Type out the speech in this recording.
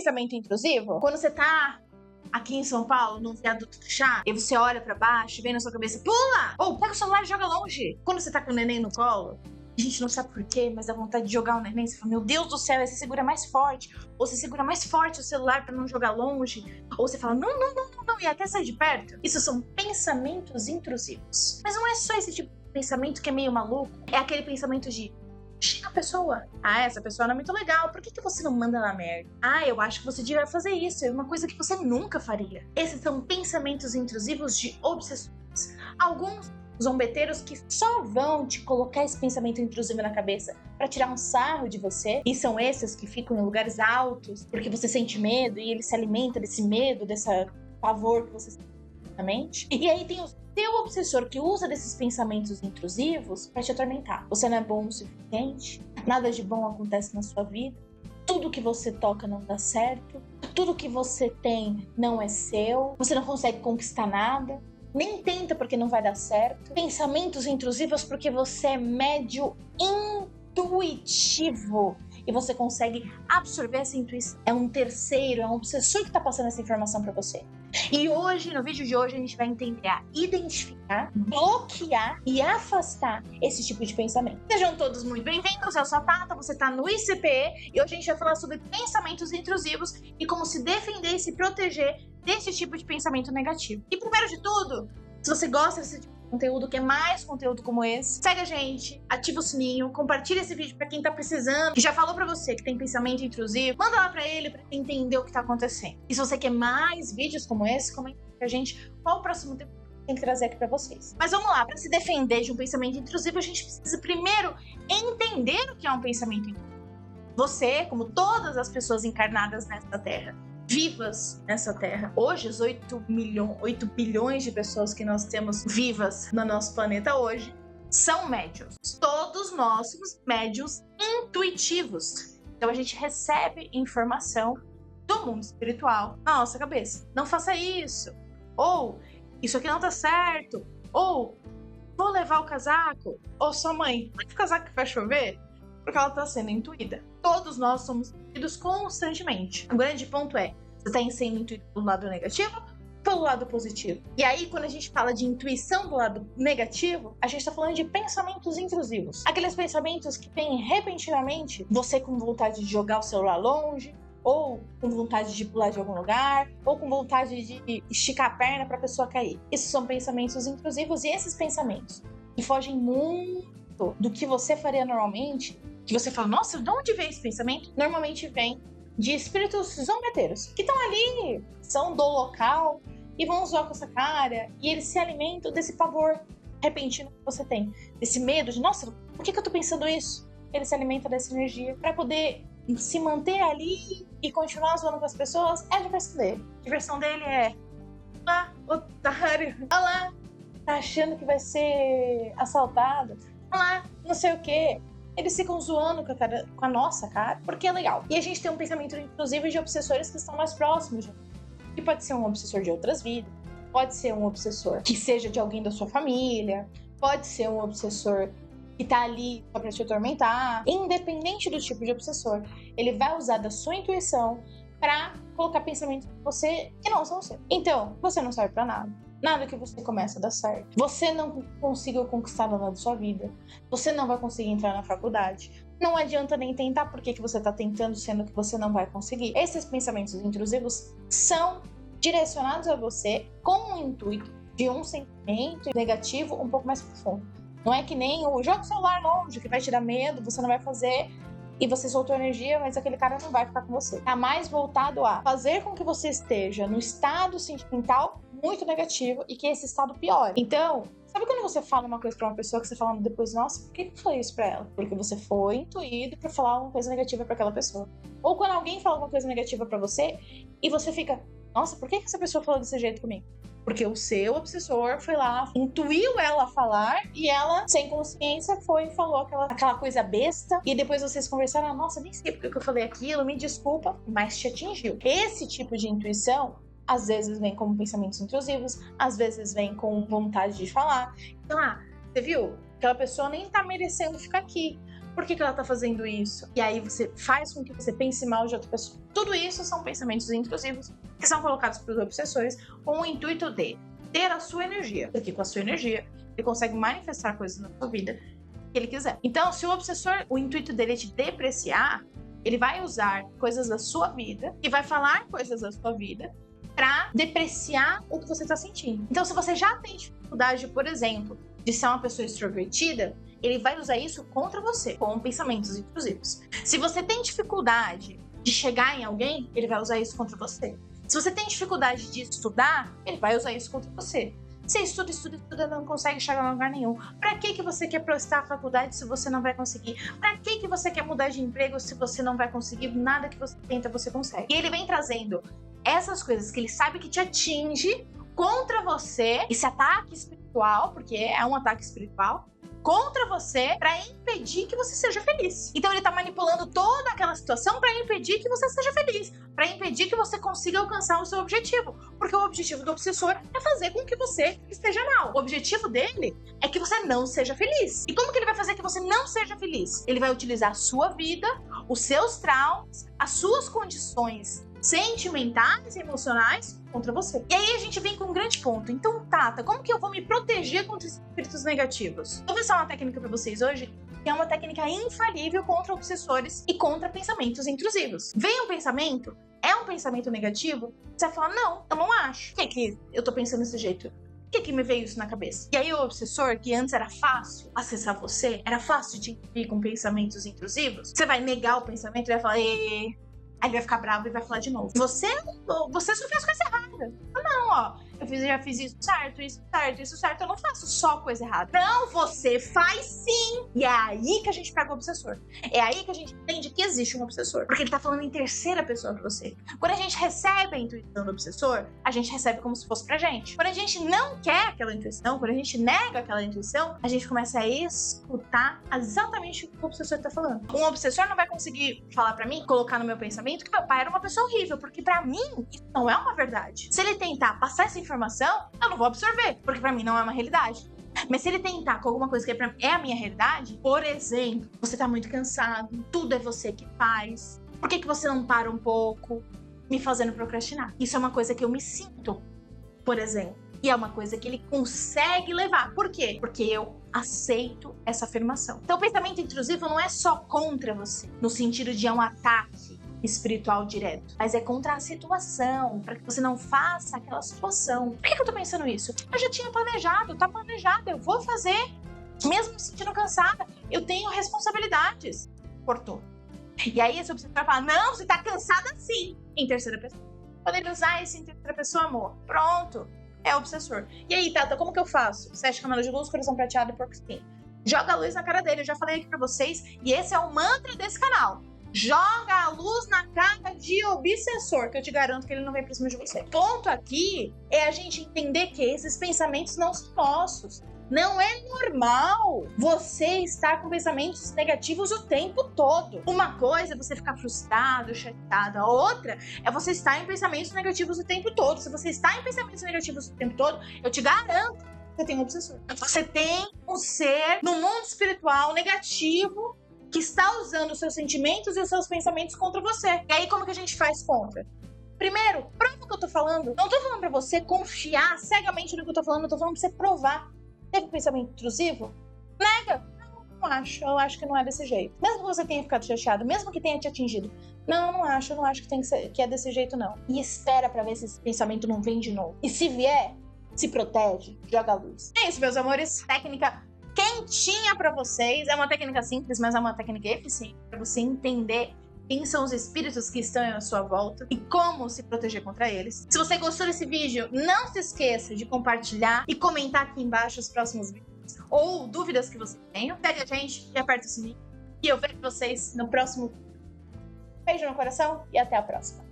pensamento intrusivo? Quando você tá aqui em São Paulo, num viaduto do chá, e você olha pra baixo e vem na sua cabeça, pula! Ou pega o celular e joga longe. Quando você tá com o neném no colo, a gente não sabe por quê, mas dá vontade de jogar o neném. Você fala, meu Deus do céu, aí você segura mais forte. Ou você segura mais forte o celular pra não jogar longe. Ou você fala, não, e até sair de perto. Isso são pensamentos intrusivos. Mas não é só esse tipo de pensamento que é meio maluco. É aquele pensamento de, xinga a pessoa. Ah, essa pessoa não é muito legal. Por que você não manda na merda? Ah, eu acho que você devia fazer isso. É uma coisa que você nunca faria. Esses são pensamentos intrusivos de obsessões. Alguns zombeteiros que só vão te colocar esse pensamento intrusivo na cabeça pra tirar um sarro de você. E são esses que ficam em lugares altos porque você sente medo e ele se alimenta desse medo, desse pavor que você sente na mente. E aí tem o seu obsessor que usa desses pensamentos intrusivos pra te atormentar. Você não é bom o suficiente, nada de bom acontece na sua vida, tudo que você toca não dá certo, tudo que você tem não é seu, você não consegue conquistar nada, nem tenta porque não vai dar certo. Pensamentos intrusivos porque você é médio intuitivo e você consegue absorver essa intuição. É um terceiro, é um obsessor que tá passando essa informação pra você. E hoje, no vídeo de hoje, a gente vai entender a identificar, bloquear e afastar esse tipo de pensamento. Sejam todos muito bem-vindos, eu sou a Tata, você tá no ICPE e hoje a gente vai falar sobre pensamentos intrusivos e como se defender e se proteger desse tipo de pensamento negativo. E primeiro de tudo, se você gosta desse tipo de conteúdo, quer mais conteúdo como esse, segue a gente, ativa o sininho, compartilha esse vídeo pra quem tá precisando, que já falou pra você que tem pensamento intrusivo, manda lá pra ele entender o que tá acontecendo. E se você quer mais vídeos como esse, comenta pra gente qual o próximo tema que tem que trazer aqui pra vocês. Mas vamos lá, pra se defender de um pensamento intrusivo, a gente precisa primeiro entender o que é um pensamento intrusivo. Você, como todas as pessoas encarnadas nessa terra, vivas nessa terra. Hoje, os 8 bilhões de pessoas que nós temos vivas no nosso planeta hoje são médiuns. Todos nós somos médiuns intuitivos. Então a gente recebe informação do mundo espiritual na nossa cabeça. Não faça isso. Ou, isso aqui não tá certo. Ou, vou levar o casaco. Ou, sua mãe, leva o casaco que vai chover? Porque ela tá sendo intuída. Todos nós somos intuídos constantemente. O grande ponto é, você tá sendo intuído pelo lado negativo ou pelo lado positivo? E aí, quando a gente fala de intuição do lado negativo, a gente tá falando de pensamentos intrusivos. Aqueles pensamentos que vêm repentinamente, você com vontade de jogar o celular longe, ou com vontade de pular de algum lugar, ou com vontade de esticar a perna pra pessoa cair. Esses são pensamentos intrusivos e esses pensamentos que fogem muito do que você faria normalmente, que você fala, nossa, de onde vem esse pensamento? Normalmente vem de espíritos zombeteiros, que estão ali, são do local, e vão zoar com essa cara, e eles se alimentam desse pavor repentino que você tem, desse medo de, nossa, por que eu tô pensando isso? Ele se alimenta dessa energia para poder se manter ali e continuar zoando com as pessoas. É a diversão dele. A diversão dele é, ah, otário, olha lá, tá achando que vai ser assaltado, olha lá, não sei o quê. Eles ficam zoando com a nossa cara, porque é legal. E a gente tem um pensamento, inclusive, de obsessores que estão mais próximos. Que pode ser um obsessor de outras vidas, pode ser um obsessor que seja de alguém da sua família, pode ser um obsessor que tá ali só pra te atormentar. Independente do tipo de obsessor, ele vai usar da sua intuição pra colocar pensamentos em você que não são seus. Então, você não serve pra nada. Nada que você comece a dar certo. Você não conseguiu conquistar nada da sua vida. Você não vai conseguir entrar na faculdade. Não adianta nem tentar porque você tá tentando, sendo que você não vai conseguir. Esses pensamentos intrusivos são direcionados a você com o intuito de um sentimento negativo um pouco mais profundo. Não é que nem o joga o celular longe, que vai te dar medo, você não vai fazer e você soltou energia, mas aquele cara não vai ficar com você. Tá mais voltado a fazer com que você esteja no estado sentimental muito negativo e que esse estado piore. Então, sabe quando você fala uma coisa pra uma pessoa que você fala depois, nossa, por que eu falei isso pra ela? Porque você foi intuído pra falar uma coisa negativa pra aquela pessoa. Ou quando alguém fala uma coisa negativa pra você e você fica, nossa, por que essa pessoa falou desse jeito comigo? Porque o seu obsessor foi lá, intuiu ela a falar e ela, sem consciência, foi e falou aquela coisa besta. E depois vocês conversaram, nossa, nem sei porque que eu falei aquilo, me desculpa, mas te atingiu. Esse tipo de intuição, às vezes vem como pensamentos intrusivos, às vezes vem com vontade de falar. Então, você viu? Aquela pessoa nem tá merecendo ficar aqui. Por que ela tá fazendo isso? E aí você faz com que você pense mal de outra pessoa. Tudo isso são pensamentos intrusivos que são colocados pelos obsessores com o intuito de ter a sua energia, porque com a sua energia ele consegue manifestar coisas na sua vida que ele quiser. Então, se o obsessor, o intuito dele é te depreciar, ele vai usar coisas da sua vida e vai falar coisas da sua vida para depreciar o que você está sentindo. Então, se você já tem dificuldade, por exemplo, de ser uma pessoa extrovertida, ele vai usar isso contra você, com pensamentos intrusivos. Se você tem dificuldade de chegar em alguém, ele vai usar isso contra você. Se você tem dificuldade de estudar, ele vai usar isso contra você. Você estuda, não consegue chegar a lugar nenhum. Pra que você quer prestar a faculdade se você não vai conseguir? Pra que você quer mudar de emprego se você não vai conseguir? Nada que você tenta, você consegue. E ele vem trazendo essas coisas que ele sabe que te atinge contra você, esse ataque espiritual, porque é um ataque espiritual, contra você para impedir que você seja feliz. Então ele tá manipulando toda aquela situação para impedir que você seja feliz, para impedir que você consiga alcançar o seu objetivo, porque o objetivo do obsessor é fazer com que você esteja mal. O objetivo dele é que você não seja feliz. E como que ele vai fazer que você não seja feliz? Ele vai utilizar a sua vida, os seus traumas, as suas condições sentimentais e emocionais contra você. E aí a gente vem com um grande ponto. Então, Tata, como que eu vou me proteger contra esses espíritos negativos? Vou passar uma técnica para vocês hoje, que é uma técnica infalível contra obsessores e contra pensamentos intrusivos. Vem um pensamento, é um pensamento negativo, você vai falar, não, eu não acho. Por que eu tô pensando desse jeito? Por que me veio isso na cabeça? E aí o obsessor, que antes era fácil acessar você, era fácil de ir com pensamentos intrusivos, você vai negar o pensamento e vai falar, aí ele vai ficar bravo e vai falar de novo. Você só fez coisa errada. Não, ó. Eu já fiz isso certo, isso certo, isso certo. Eu não faço só coisa errada. Não, você faz sim. E é aí que a gente pega o obsessor. É aí que a gente entende que existe um obsessor. Porque ele tá falando em terceira pessoa pra você. Quando a gente recebe a intuição do obsessor, a gente recebe como se fosse pra gente. Quando a gente não quer aquela intuição, quando a gente nega aquela intuição, a gente começa a escutar exatamente o que o obsessor tá falando. Um obsessor não vai conseguir falar pra mim, colocar no meu pensamento que meu pai era uma pessoa horrível, porque pra mim isso não é uma verdade. Se ele tentar passar essa informação, eu não vou absorver, porque pra mim não é uma realidade. Mas se ele tentar com alguma coisa que é a minha realidade, por exemplo, você tá muito cansado, tudo é você que faz, por que você não para um pouco, me fazendo procrastinar? Isso é uma coisa que eu me sinto, por exemplo. E é uma coisa que ele consegue levar. Por quê? Porque eu aceito essa afirmação. Então o pensamento intrusivo não é só contra você, no sentido de um ataque espiritual direto, mas é contra a situação, para que você não faça aquela situação. Por que eu tô pensando isso? Eu já tinha planejado, tá planejado, eu vou fazer, mesmo me sentindo cansada, eu tenho responsabilidades. Cortou. E aí esse obsessor vai falar, não, você tá cansada sim, em terceira pessoa. Quando ele usar esse em terceira pessoa, amor, pronto, é obsessor. E aí, Tata, como que eu faço? 7 camadas de luz, coração prateado e porco espinho. Joga a luz na cara dele, eu já falei aqui pra vocês, e esse é o mantra desse canal. Joga a luz na cara de obsessor, que eu te garanto que ele não vem pra cima de você. O ponto aqui é a gente entender que esses pensamentos não são nossos. Não é normal você estar com pensamentos negativos o tempo todo. Uma coisa é você ficar frustrado, chateado. A outra é você estar em pensamentos negativos o tempo todo. Se você está em pensamentos negativos o tempo todo, eu te garanto que você tem um obsessor. Você tem um ser no mundo espiritual negativo que está usando os seus sentimentos e os seus pensamentos contra você. E aí, como que a gente faz contra? Primeiro, prova o que eu tô falando. Não tô falando pra você confiar cegamente no que eu tô falando, eu tô falando pra você provar. Teve pensamento intrusivo? Nega. Não acho. Eu acho que não é desse jeito. Mesmo que você tenha ficado chateado, mesmo que tenha te atingido. Não, não acho. Eu não acho que, que é desse jeito, não. E espera pra ver se esse pensamento não vem de novo. E se vier, se protege, joga a luz. É isso, meus amores. Técnica quentinha pra vocês. É uma técnica simples, mas é uma técnica eficiente pra você entender quem são os espíritos que estão à sua volta e como se proteger contra eles. Se você gostou desse vídeo, não se esqueça de compartilhar e comentar aqui embaixo os próximos vídeos ou dúvidas que você tenha. Segue a gente e aperta o sininho. E eu vejo vocês no próximo vídeo. Beijo no coração e até a próxima.